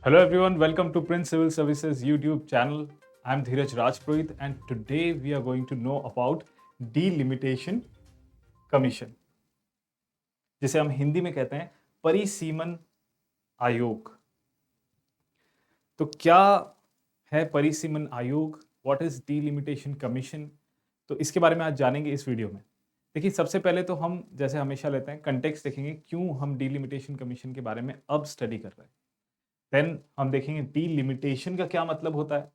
Hello everyone, welcome to Prince Civil Services YouTube channel. I'm Dheeraj Rajpurohit and today we are going to know about delimitation commission, जिसे हम हिंदी में कहते हैं परिसीमन आयोग। तो क्या है परिसीमन आयोग? What is delimitation commission? तो इसके बारे में आज जानेंगे इस वीडियो में। देखिए, सबसे पहले तो हम जैसे हमेशा लेते हैं कंटेक्स्ट देखेंगे, क्यों हम डिलिमिटेशन कमीशन के बारे में अब स्टडी कर रहे हैं। देन हम देखेंगे डिलिमिटेशन का क्या मतलब होता है,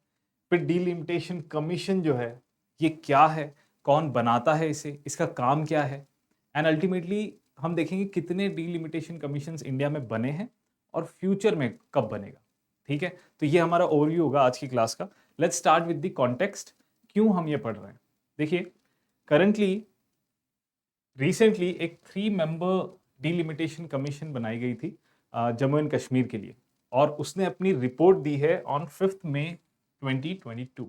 फिर डिलिमिटेशन कमीशन जो है ये क्या है, कौन बनाता है इसे, इसका काम क्या है, एंड अल्टीमेटली हम देखेंगे कितने डिलिमिटेशन कमीशंस इंडिया में बने हैं और फ्यूचर में कब बनेगा। ठीक है, तो ये हमारा ओवरव्यू होगा आज की क्लास का। Let's start with the context, क्यों हम ये पढ़ रहे हैं। देखिए, करंटली रिसेंटली एक 3 मेंबर डिलिमिटेशन कमीशन बनाई गई थी जम्मू एंड कश्मीर के लिए, और उसने अपनी रिपोर्ट दी है on 5 May 2022,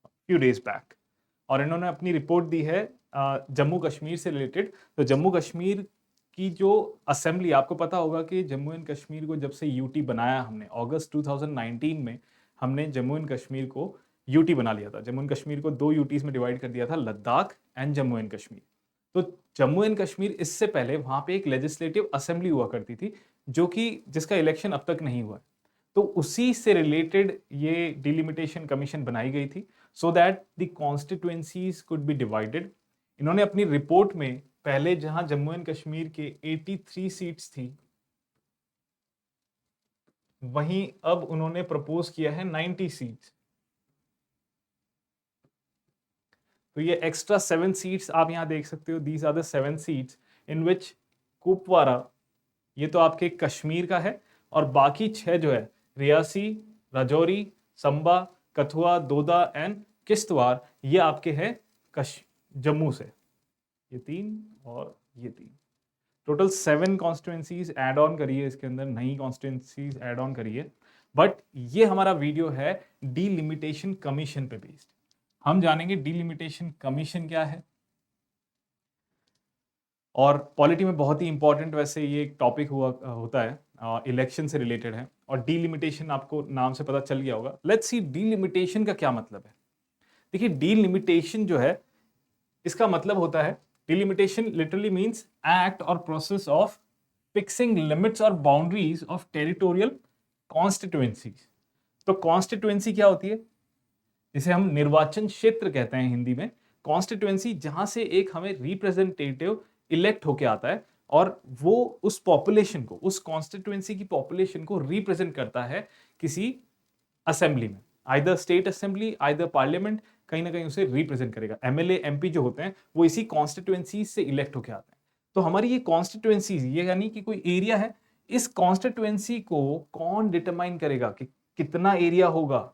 few days back. और इन्होंने अपनी रिपोर्ट दी है जम्मू कश्मीर से रिलेटेड। तो जम्मू कश्मीर की जो असेंबली, आपको पता होगा कि जम्मू एंड कश्मीर को जब से यूटी बनाया हमने अगस्त 2019 में, हमने जम्मू एंड कश्मीर को यूटी बना लिया था। जम्मू एंड कश्मीर को 2 यूटीज में डिवाइड कर दिया था, लद्दाख एंड जम्मू एंड कश्मीर। तो जम्मू एंड कश्मीर, इससे पहले वहां पे एक लेजिस्लेटिव असेंबली हुआ करती थी जो कि जिसका इलेक्शन अब तक नहीं हुआ है। तो उसी से रिलेटेड ये डिलिमिटेशन कमीशन बनाई गई थी so that the constituencies could be divided. इन्होंने अपनी रिपोर्ट में पहले जहां जम्मू एंड कश्मीर के 83 सीट्स थी, वहीं अब उन्होंने प्रपोज किया है 90 सीट्स। तो ये एक्स्ट्रा 7 सीट्स आप यहां देख सकते हो, these are the 7 seats in which Kupwara, ये तो आपके कश्मीर का है, और बाकी 6 जो है रियासी, राजौरी, संबा, कथुआ, दोदा एंड किश्तवाड़, ये आपके हैं जम्मू से। ये 3 और ये 3, टोटल 7 कॉन्स्टिट्युएंसीज ऐड ऑन करिए, इसके अंदर नई कॉन्स्टिट्युएंसीज ऐड ऑन करिए। बट ये हमारा वीडियो है डिलिमिटेशन कमीशन पे बेस्ड। हम जानेंगे डिलिमिटेशन कमीशन क्या है, और पॉलिटी में बहुत ही इंपॉर्टेंट वैसे ये एक टॉपिक हुआ होता है, इलेक्शन से रिलेटेड है, और डिलिमिटेशन आपको नाम से पता चल गया होगा। लेट्स सी डिलिमिटेशन का क्या मतलब है। देखिए, डिलिमिटेशन जो है, इसका मतलब होता है, डिलिमिटेशन लिटरली मींस एक्ट और प्रोसेस ऑफ फिक्सिंग लिमिट्स और बाउंड्रीज ऑफ टेरिटोरियल कॉन्स्टिट्युएंसीज। तो कॉन्स्टिट्युएंसी क्या होती है? जिसे हम निर्वाचन क्षेत्र कहते हैं हिंदी में। कॉन्स्टिट्युएंसी जहां से एक हमें रिप्रेजेंटेटिव इलेक्ट होके आता है, और वो उस पॉपुलेशन को, उस कॉन्स्टिट्युएंसी की पॉपुलेशन को रिप्रेजेंट करता है किसी असेंबली में, either state assembly, either parliament, कहीं ना कहीं उसे रिप्रेजेंट करेगा। एमएलए, एमपी जो होते हैं वो इसी कॉन्स्टिट्युएंसी से इलेक्ट होके आते हैं। तो हमारी ये कॉन्स्टिट्युएंसी, ये यानी कि कोई एरिया है, इस कॉन्स्टिट्युएंसी को कौन डिटरमाइन करेगा कि कितना एरिया होगा,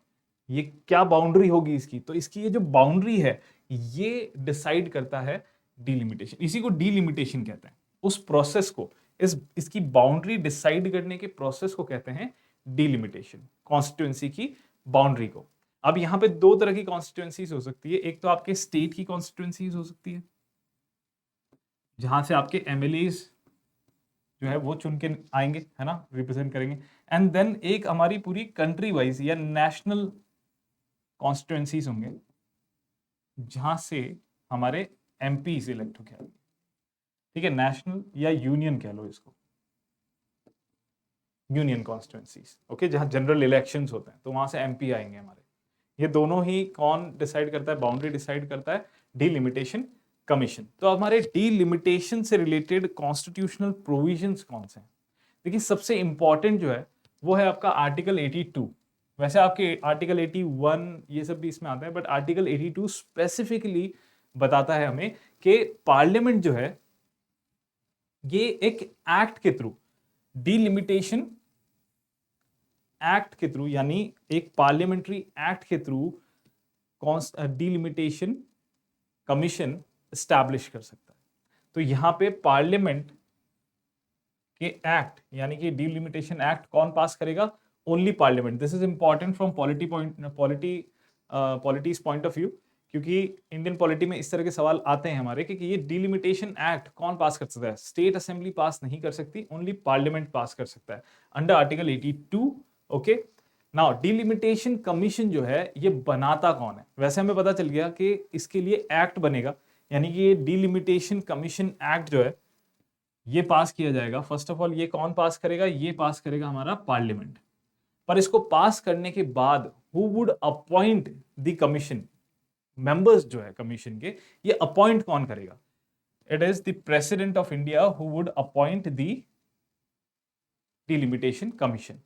ये क्या बाउंड्री होगी इसकी। तो इसकी ये जो बाउंड्री है, ये डिसाइड करता है डिलिमिटेशन। इसी को डिलिमिटेशन कहते हैं। उस प्रोसेस को, इसकी बाउंड्री डिसाइड करने के प्रोसेस को कहते हैं डिलिमिटेशन, कॉन्स्टिट्युएंसी की बाउंड्री को। अब यहां पे 2 तरह की कॉन्स्टिट्युएंसीज हो सकती है। एक तो आपके स्टेट की कॉन्स्टिट्युएंसीज हो सकती है, जहां से आपके एमएलएज जो है वो चुन के आएंगे, है ना, रिप्रेजेंट करेंगे। एंड देन एक हमारी पूरी कंट्री वाइज या नेशनल कॉन्स्टिट्युएंसीज होंगे, जहां से हमारे एमपी इलेक्ट होके आएंगे। ठीक है, नेशनल या यूनियन कह लो इसको, यूनियन कॉन्स्टिट्युएंसीज। ओके, जहां जनरल इलेक्शंस होते हैं, तो वहां से एमपी आएंगे हमारे। ये दोनों ही कौन डिसाइड करता है? बाउंड्री डिसाइड करता है डिलिमिटेशन कमीशन। तो हमारे डिलिमिटेशन से रिलेटेड कॉन्स्टिट्यूशनल प्रोविजंस कौन से हैं? देखिए, सबसे इंपॉर्टेंट जो है वो है आपका आर्टिकल 82। वैसे आपके आर्टिकल 81 ये सब भी इसमें आता है, बट आर्टिकल 82 स्पेसिफिकली बताता है हमें कि पार्लियामेंट जो है, ये एक एक्ट के थ्रू, डिलिमिटेशन एक्ट के थ्रू, यानी एक पार्लियामेंट्री एक्ट के थ्रू डिलिमिटेशन कमीशन स्टैब्लिश कर सकता है। तो यहां पे पार्लियामेंट के एक्ट, यानी कि डिलिमिटेशन एक्ट कौन पास करेगा? Only parliament. This is important from पॉलिटीज point of view, क्योंकि इंडियन पॉलिटी में इस तरह के सवाल आते हैं हमारे कि ये डिलिमिटेशन एक्ट कौन पास कर सकता है? स्टेट असेंबली पास नहीं कर सकती, ओनली पार्लियामेंट पास कर सकता है under article 82 okay, now delimitation commission जो है ये बनाता कौन है? वैसे हमें पता चल गया कि इसके लिए एक्ट बनेगा, यानी कि ये डिलिमिटेशन कमीशन एक्ट जो है ये पास किया जाएगा। फर्स्ट ऑफ ऑल ये कौन पास करेगा? ये पास करेगा हमारा पार्लियामेंट। पर इसको पास करने के बाद who would appoint the commission, members जो है कमीशन के, ये अपॉइंट कौन करेगा? It is the president of India who would appoint the delimitation commission.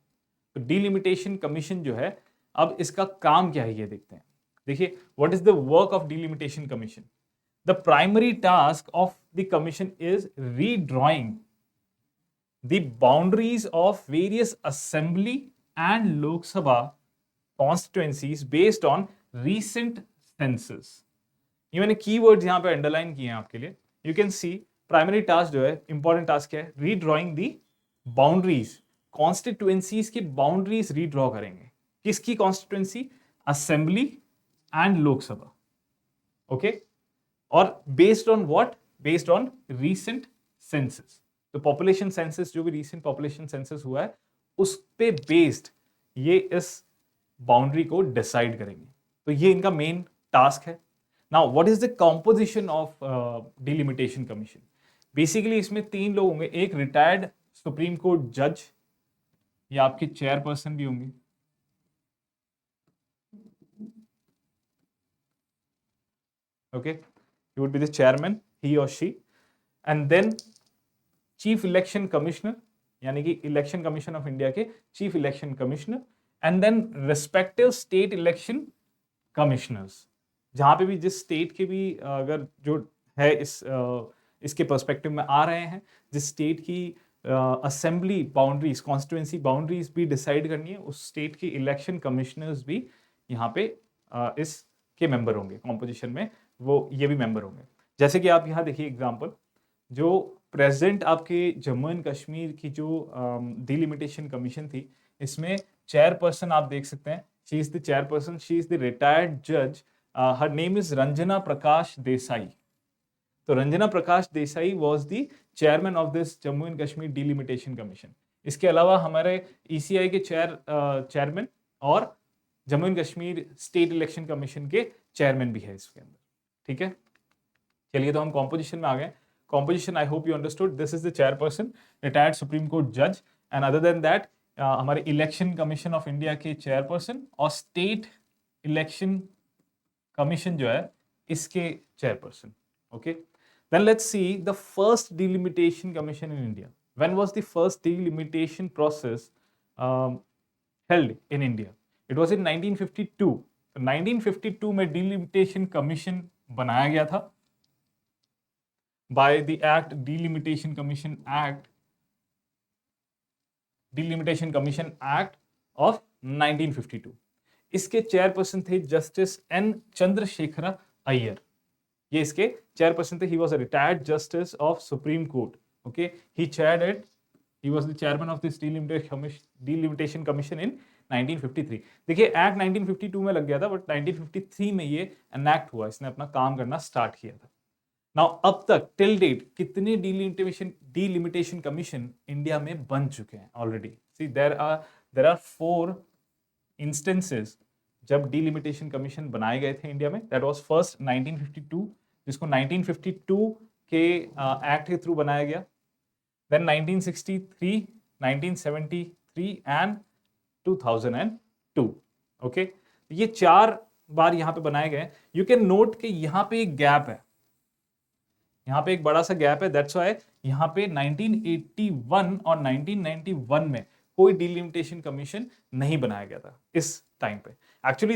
तो डिलिमिटेशन कमीशन जो है, अब इसका काम क्या है ये देखते हैं। देखिए, what is the work of delimitation commission? The primary task of the commission is redrawing the boundaries of various assembly and Lok Sabha constituencies based on recent census. ये मैंने कीवर्ड्स यहाँ पे अंडरलाइन किए हैं आपके लिए। You can see primary task जो है, इंपॉर्टेंट टास्क क्या है? रीड्रॉइंग दी बाउंड्रीज, कॉन्स्टिट्युएंसीज की बाउंड्रीज रीड्रॉ करेंगे। किसकी constituency? Assembly and Lok Sabha. Okay, और based on what? Based on recent census. तो पॉपुलेशन सेंसस, जो भी रीसेंट पॉपुलेशन सेंसस हुआ है उस पे बेस्ड ये इस बाउंड्री को डिसाइड करेंगे। तो ये इनका मेन टास्क है। Now what is the composition of delimitation commission? Basically इसमें 3 लोग होंगे। एक रिटायर्ड सुप्रीम कोर्ट जज, या आपके चेयरपर्सन भी होंगे। Okay, he would be the chairman, he or she, and then chief election commissioner, यानी कि इलेक्शन कमीशन ऑफ इंडिया के chief election commissioner, and then respective state election commissioners. जहां पे भी जिस स्टेट के भी अगर जो है इसके पर्सपेक्टिव में आ रहे हैं, जिस स्टेट की असेंबली बाउंड्रीज, कॉन्स्टिट्यूएंसी बाउंड्रीज भी डिसाइड करनी है, उस स्टेट के इलेक्शन कमिश्नर्स भी यहाँ पे इसके मेंबर होंगे। कॉम्पोजिशन में वो ये भी मेंबर होंगे। जैसे कि आप यहाँ देखिए एग्जाम्पल, जो प्रेसिडेंट आपके जम्मू एंड कश्मीर की जो डिलिमिटेशन कमीशन थी, इसमें चेयरपर्सन आप देख सकते हैं। She is the chairperson, she is the retired जज, her name is Ranjana Prakash Desai. तो Ranjana Prakash Desai was the chairman of this Jammu and Kashmir delimitation commission. इसके अलावा हमारे ईसीआई के चेयरमैन और Jammu and Kashmir state election commission के चेयरमैन भी है इसके अंदर। ठीक है, चलिए तो हम कॉम्पोजिशन में आ गए। Composition, I hope you understood. This is the chairperson, retired Supreme Court judge, and other than that, हमारे इलेक्शन कमीशन ऑफ इंडिया के चेयरपर्सन और स्टेट इलेक्शन कमीशन जो है इसके chairperson. Okay, then let's see the first delimitation commission in India. When was the first delimitation process held in India? It was in 1952। 1952 में delimitation commission बनाया गया था by the act Delimitation Commission Act, Delimitation Commission Act of 1952। इसके chairperson थे justice N Chandrashekhar Iyer. ये इसके chairperson थे। He was a retired justice of supreme court. Okay, he chaired it, he was the chairman of this delimitation commission इन 1953। देखिए, act 1952 में लग गया था, बट 1953 में ये एनैक्ट हुआ, इसने अपना काम करना स्टार्ट किया था। नाउ अब तक टिल डेट कितने डिलिमिटेशन कमीशन इंडिया में बन चुके हैं already? See there are 4 instances जब डिलिमिटेशन कमीशन बनाए गए थे इंडिया में। दैट वाज फर्स्ट 1952, जिसको 1952 के एक्ट के थ्रू बनाया गया। Then 1963, 1973 and 2002। ओके, ये 4 बार यहाँ पे बनाए गए। यू कैन नोट कि यहाँ पे एक गैप है, यहाँ पे एक बड़ा सा गैप है। दैट्स व्हाई यहाँ पे 1981 और 1991 में कोई डिलिमिटेशन कमीशन नहीं बनाया गया था इस टाइम पे। एक्चुअली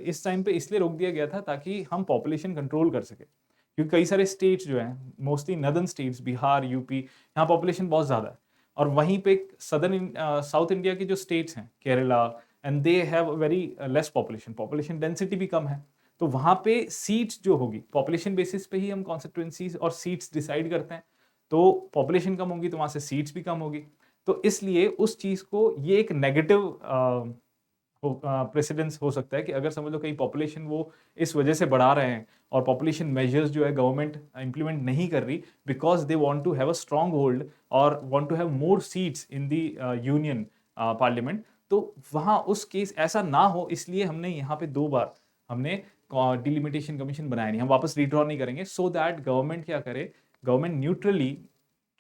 इस टाइम पे इसलिए रोक दिया गया था ताकि हम पॉपुलेशन कंट्रोल कर सके, क्योंकि कई सारे स्टेट्स जो हैं, mostly northern states, Bihar, UP, यहाँ पॉपुलेशन बहुत ज़्यादा है। और वहीं पे सदर्न साउथ इंडिया की जो स्टेट्स हैं, Kerala, and they have very less population density भी कम है। तो वहां पे सीट्स जो होगी, पॉपुलेशन बेसिस पे ही हम कॉन्स्टिट्यूएंसीज और सीट्स डिसाइड करते हैं। तो पॉपुलेशन कम होगी तो वहां से सीट्स भी कम होगी। तो इसलिए उस चीज को, ये एक नेगेटिव प्रेसिडेंस हो सकता है कि अगर समझ लो कहीं पॉपुलेशन वो इस वजह से बढ़ा रहे हैं और पॉपुलेशन मेजर्स जो है गवर्नमेंट इंप्लीमेंट नहीं कर रही, because they want to have a strong hold और want to have more seats in the union parliament, तो वहाँ उस केस ऐसा ना हो, इसलिए हमने यहाँ पे 2 बार हमने डिलिमिटेशन कमीशन बनाया नहीं, हम वापस रिड्रॉ नहीं करेंगे, सो दैट गवर्नमेंट क्या करे, गवर्नमेंट न्यूट्रली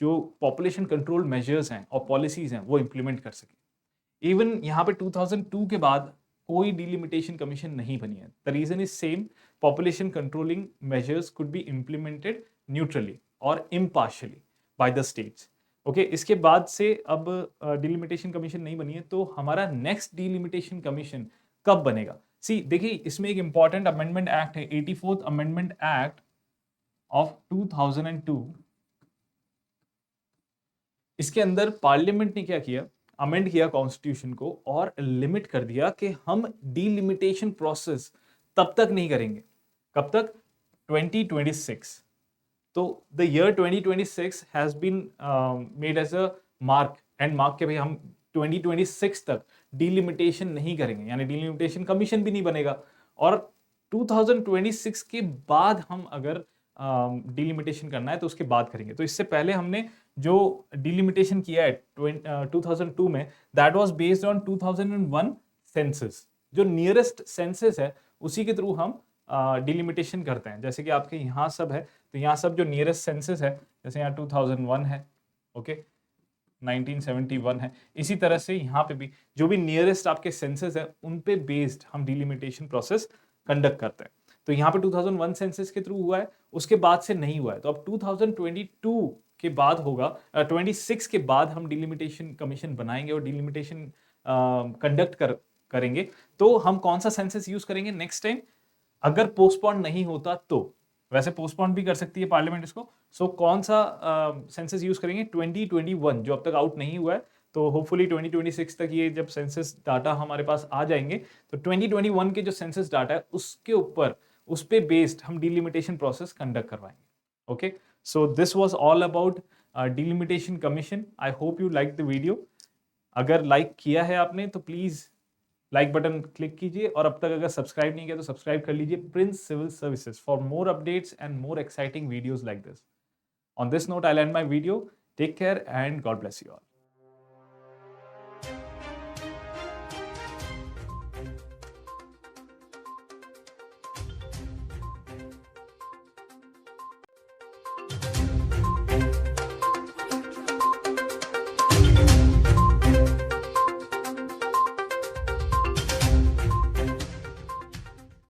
जो पॉपुलेशन कंट्रोल मेजर्स हैं और पॉलिसीज हैं वो इंप्लीमेंट कर सके। इवन यहाँ पे 2002 के बाद कोई डिलिमिटेशन कमीशन नहीं बनी है। The reason is same, population controlling measures could be implemented neutrally और impartially by the states. Okay, इसके बाद से अब डिलिमिटेशन कमीशन नहीं बनी है, तो हमारा नेक्स्ट डिलिमिटेशन कमीशन कब बनेगा? सी देखिए, इसमें एक इंपॉर्टेंट अमेंडमेंट एक्ट है, 84th अमेंडमेंट एक्ट ऑफ 2002। इसके अंदर पार्लियामेंट ने क्या किया, अमेंड किया कॉन्स्टिट्यूशन को और लिमिट कर दिया कि हम डिलिमिटेशन प्रोसेस तब तक नहीं करेंगे, कब तक? 2026। तो the year 2026 has been made as a mark, and mark के भाई हम 2026 तक डिलिमिटेशन नहीं करेंगे, यानी डिलिमिटेशन कमीशन भी नहीं बनेगा। और 2026 के बाद हम अगर डिलिमिटेशन करना है तो उसके बाद करेंगे। तो इससे पहले हमने जो डिलिमिटेशन किया है 2002 में, that was based on 2001 census. जो नियरेस्ट सेंसस है उसी के थ्रू हम डिलिमिटेशन करते हैं। जैसे कि आपके यहाँ सब है, तो यहाँ सब जो नियरेस्ट सेंसस है, जैसे यहाँ 2001 है, ओके, 1971 है, इसी तरह से यहाँ पे भी जो भी नियरेस्ट आपके सेंसस है उन पे बेस्ड हम डिलिमिटेशन प्रोसेस कंडक्ट करते हैं। तो यहाँ पे 2001 सेंसस के थ्रू हुआ है, उसके बाद से नहीं हुआ है। तो अब 2022 के बाद होगा, 26 के बाद हम डिलिमिटेशन कमीशन बनाएंगे और डिलिमिटेशन कंडक्ट करेंगे। तो हम कौन सा सेंसस यूज करेंगे नेक्स्ट टाइम? अगर पोस्टपोन नहीं होता तो, वैसे पोस्टपोन भी कर सकती है पार्लियामेंट इसको। सो कौन सा सेंसस यूज करेंगे? 2021, जो अब तक आउट नहीं हुआ है। तो होपफुली 2026 तक ये जब सेंसस डाटा हमारे पास आ जाएंगे, तो 2021 के जो सेंसस डाटा है उसके ऊपर, उस पे बेस्ड हम डिलिमिटेशन प्रोसेस कंडक्ट करवाएंगे। Okay, so this was all about delimitation commission. I hope you like the video. अगर लाइक किया है आपने तो प्लीज लाइक बटन क्लिक कीजिए, और अब तक अगर सब्सक्राइब नहीं किया तो सब्सक्राइब कर लीजिए Prince civil services for more updates and more exciting videos like this. On this note I and my video. Take care and God bless you all.